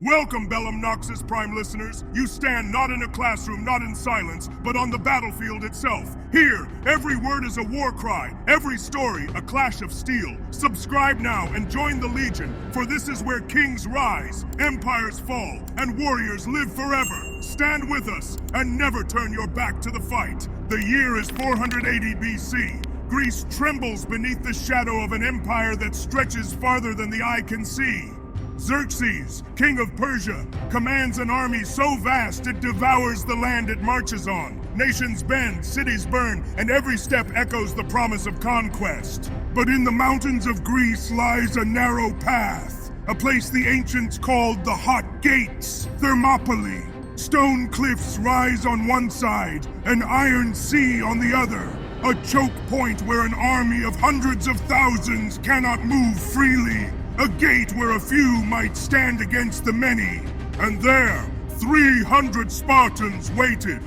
Welcome, Bellumnoxis Prime listeners. You stand not in a classroom, not in silence, but on the battlefield itself. Here, every word is a war cry, every story a clash of steel. Subscribe now and join the Legion, for this is where kings rise, empires fall, and warriors live forever. Stand with us and never turn your back to the fight. The year is 480 BC. Greece trembles beneath the shadow of an empire that stretches farther than the eye can see. Xerxes, king of Persia, commands an army so vast it devours the land it marches on. Nations bend, cities burn, and every step echoes the promise of conquest. But in the mountains of Greece lies a narrow path, a place the ancients called the Hot Gates, Thermopylae. Stone cliffs rise on one side, an iron sea on the other. A choke point where an army of hundreds of thousands cannot move freely. A gate where a few might stand against the many. And there, 300 Spartans waited,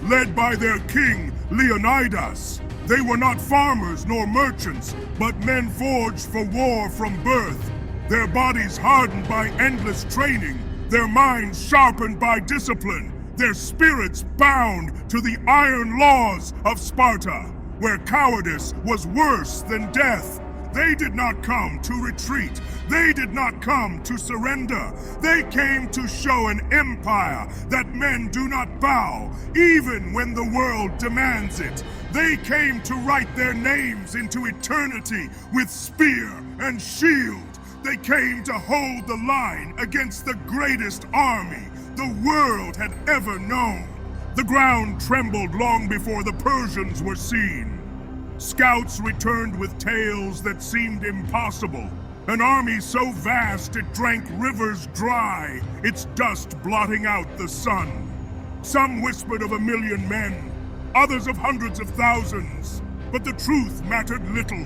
led by their king, Leonidas. They were not farmers nor merchants, but men forged for war from birth. Their bodies hardened by endless training, their minds sharpened by discipline, their spirits bound to the iron laws of Sparta, where cowardice was worse than death. They did not come to retreat. They did not come to surrender. They came to show an empire that men do not bow, even when the world demands it. They came to write their names into eternity with spear and shield. They came to hold the line against the greatest army the world had ever known. The ground trembled long before the Persians were seen. Scouts returned with tales that seemed impossible. An army so vast it drank rivers dry, its dust blotting out the sun. Some whispered of 1,000,000 men, others of hundreds of thousands. But the truth mattered little,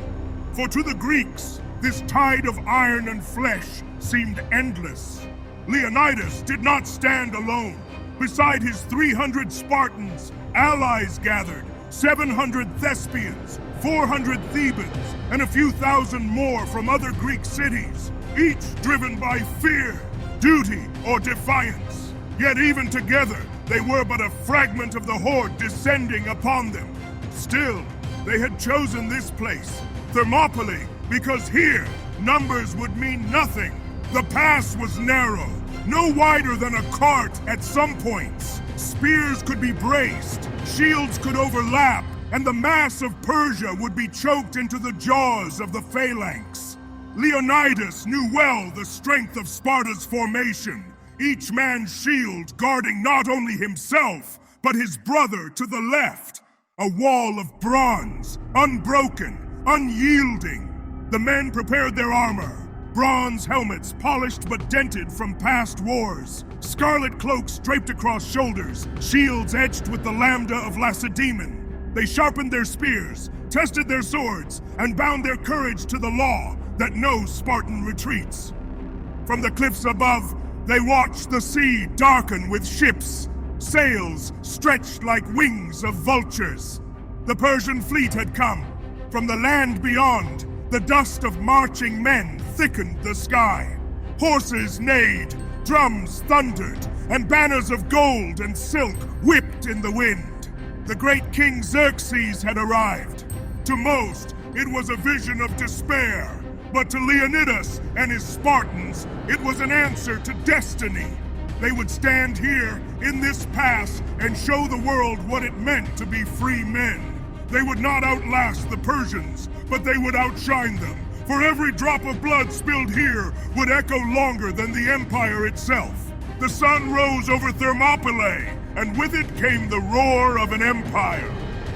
for to the Greeks, this tide of iron and flesh seemed endless. Leonidas did not stand alone. Beside his 300 Spartans, allies gathered, 700 Thespians, 400 Thebans, and a few thousand more from other Greek cities, each driven by fear, duty, or defiance. Yet even together, they were but a fragment of the horde descending upon them. Still, they had chosen this place, Thermopylae, because here, numbers would mean nothing. The pass was narrow, no wider than a cart at some points. Spears could be braced, shields could overlap, and the mass of Persia would be choked into the jaws of the phalanx. Leonidas knew well the strength of Sparta's formation, each man's shield guarding not only himself, but his brother to the left. A wall of bronze, unbroken, unyielding. The men prepared their armor. Bronze helmets, polished but dented from past wars. Scarlet cloaks draped across shoulders, shields etched with the lambda of Lacedaemon. They sharpened their spears, tested their swords, and bound their courage to the law that no Spartan retreats. From the cliffs above, they watched the sea darken with ships, sails stretched like wings of vultures. The Persian fleet had come. From the land beyond, the dust of marching men thickened the sky. Horses neighed, drums thundered, and banners of gold and silk whipped in the wind. The great King Xerxes had arrived. To most, it was a vision of despair, but to Leonidas and his Spartans, it was an answer to destiny. They would stand here in this pass and show the world what it meant to be free men. They would not outlast the Persians, but they would outshine them, for every drop of blood spilled here would echo longer than the empire itself. The sun rose over Thermopylae, and with it came the roar of an empire.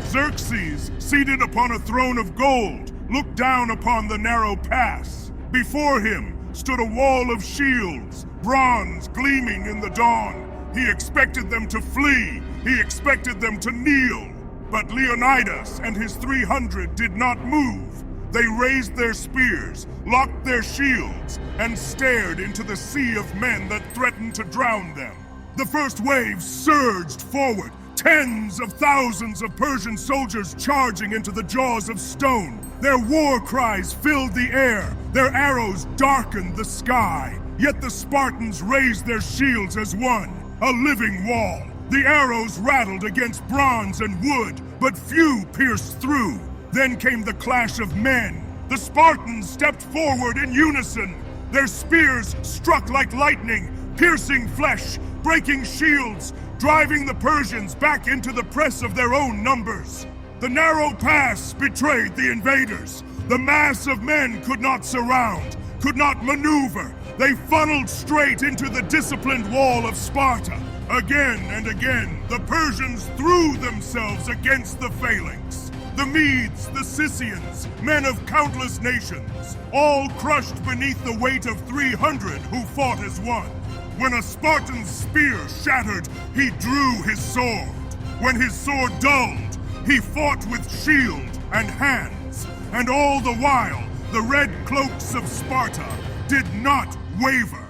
Xerxes, seated upon a throne of gold, looked down upon the narrow pass. Before him stood a wall of shields, bronze gleaming in the dawn. He expected them to flee, he expected them to kneel. But Leonidas and his 300 did not move. They raised their spears, locked their shields, and stared into the sea of men that threatened to drown them. The first wave surged forward, tens of thousands of Persian soldiers charging into the jaws of stone. Their war cries filled the air, their arrows darkened the sky. Yet the Spartans raised their shields as one, a living wall. The arrows rattled against bronze and wood, but few pierced through. Then came the clash of men. The Spartans stepped forward in unison. Their spears struck like lightning, piercing flesh, breaking shields, driving the Persians back into the press of their own numbers. The narrow pass betrayed the invaders. The mass of men could not surround, could not maneuver. They funneled straight into the disciplined wall of Sparta. Again and again, the Persians threw themselves against the phalanx. The Medes, the Scythians, men of countless nations, all crushed beneath the weight of 300 who fought as one. When a Spartan's spear shattered, he drew his sword. When his sword dulled, he fought with shield and hands. And all the while, the red cloaks of Sparta did not waver.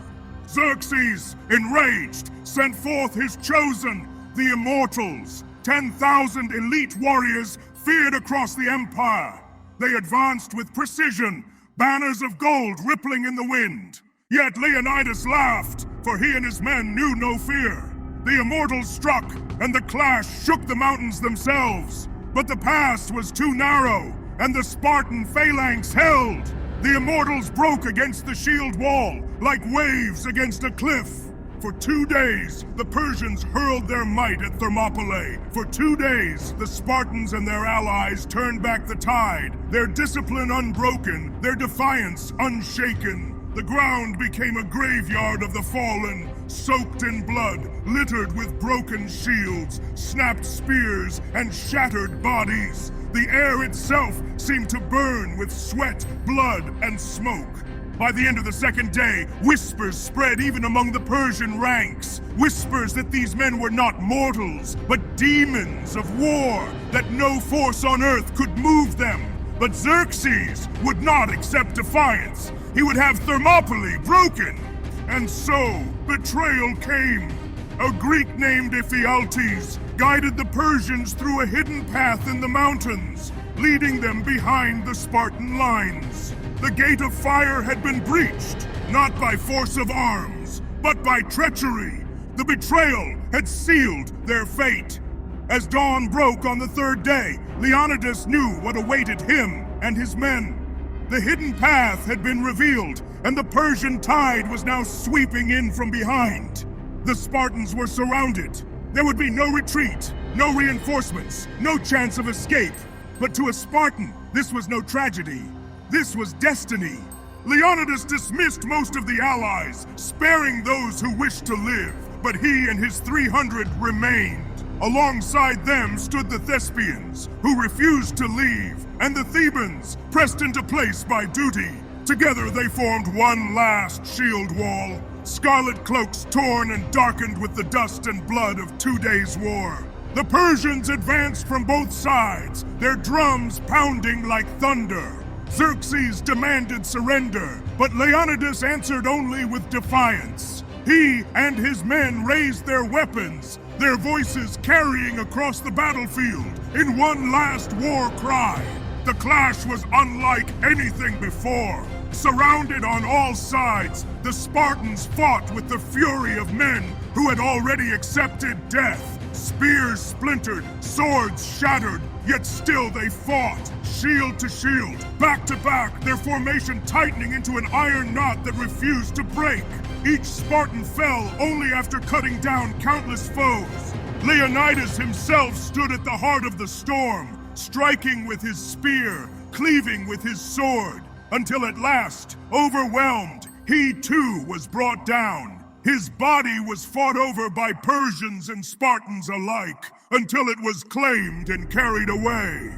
Xerxes, enraged, sent forth his chosen, the immortals. 10,000 elite warriors feared across the empire. They advanced with precision, banners of gold rippling in the wind. Yet Leonidas laughed, for he and his men knew no fear. The immortals struck, and the clash shook the mountains themselves. But the pass was too narrow, and the Spartan phalanx held. The immortals broke against the shield wall, like waves against a cliff. For 2 days, the Persians hurled their might at Thermopylae. For 2 days, the Spartans and their allies turned back the tide, their discipline unbroken, their defiance unshaken. The ground became a graveyard of the fallen, soaked in blood, littered with broken shields, snapped spears, and shattered bodies. The air itself seemed to burn with sweat, blood, and smoke. By the end of the second day, whispers spread even among the Persian ranks. Whispers that these men were not mortals, but demons of war, that no force on earth could move them. But Xerxes would not accept defiance. He would have Thermopylae broken. And so, betrayal came. A Greek named Ephialtes guided the Persians through a hidden path in the mountains, leading them behind the Spartan lines. The gate of fire had been breached, not by force of arms, but by treachery. The betrayal had sealed their fate. As dawn broke on the third day, Leonidas knew what awaited him and his men. The hidden path had been revealed, and the Persian tide was now sweeping in from behind. The Spartans were surrounded. There would be no retreat, no reinforcements, no chance of escape. But to a Spartan, this was no tragedy. This was destiny. Leonidas dismissed most of the allies, sparing those who wished to live, but he and his 300 remained. Alongside them stood the Thespians, who refused to leave, and the Thebans, pressed into place by duty. Together they formed one last shield wall, scarlet cloaks torn and darkened with the dust and blood of 2 days' war. The Persians advanced from both sides, their drums pounding like thunder. Xerxes demanded surrender, but Leonidas answered only with defiance. He and his men raised their weapons, their voices carrying across the battlefield in one last war cry. The clash was unlike anything before. Surrounded on all sides, the Spartans fought with the fury of men who had already accepted death. Spears splintered, swords shattered, yet still they fought, shield to shield, back to back, their formation tightening into an iron knot that refused to break. Each Spartan fell only after cutting down countless foes. Leonidas himself stood at the heart of the storm, striking with his spear, cleaving with his sword, until at last, overwhelmed, he too was brought down. His body was fought over by Persians and Spartans alike, until it was claimed and carried away.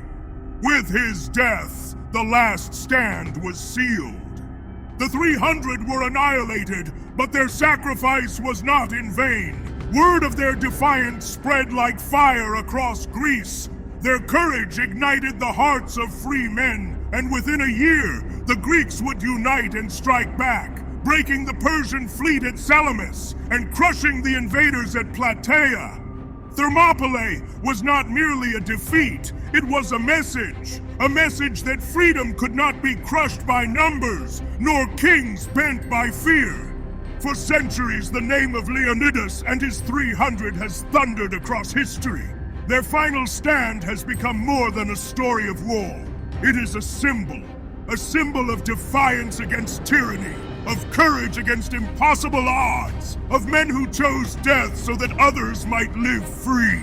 With his death, the last stand was sealed. The 300 were annihilated, but their sacrifice was not in vain. Word of their defiance spread like fire across Greece. Their courage ignited the hearts of free men, and within a year, the Greeks would unite and strike back, breaking the Persian fleet at Salamis and crushing the invaders at Plataea. Thermopylae was not merely a defeat, it was a message that freedom could not be crushed by numbers, nor kings bent by fear. For centuries, the name of Leonidas and his 300 has thundered across history. Their final stand has become more than a story of war. It is a symbol of defiance against tyranny, of courage against impossible odds, of men who chose death so that others might live free.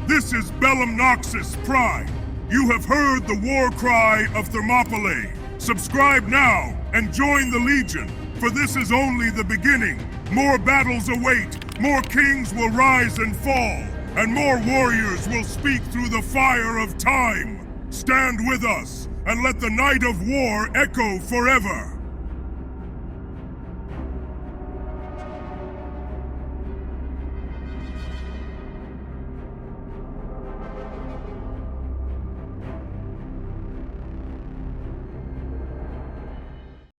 This is Bellumnoxis Prime. You have heard the war cry of Thermopylae. Subscribe now and join the Legion, for this is only the beginning. More battles await, more kings will rise and fall, and more warriors will speak through the fire of time. Stand with us, and let the night of war echo forever.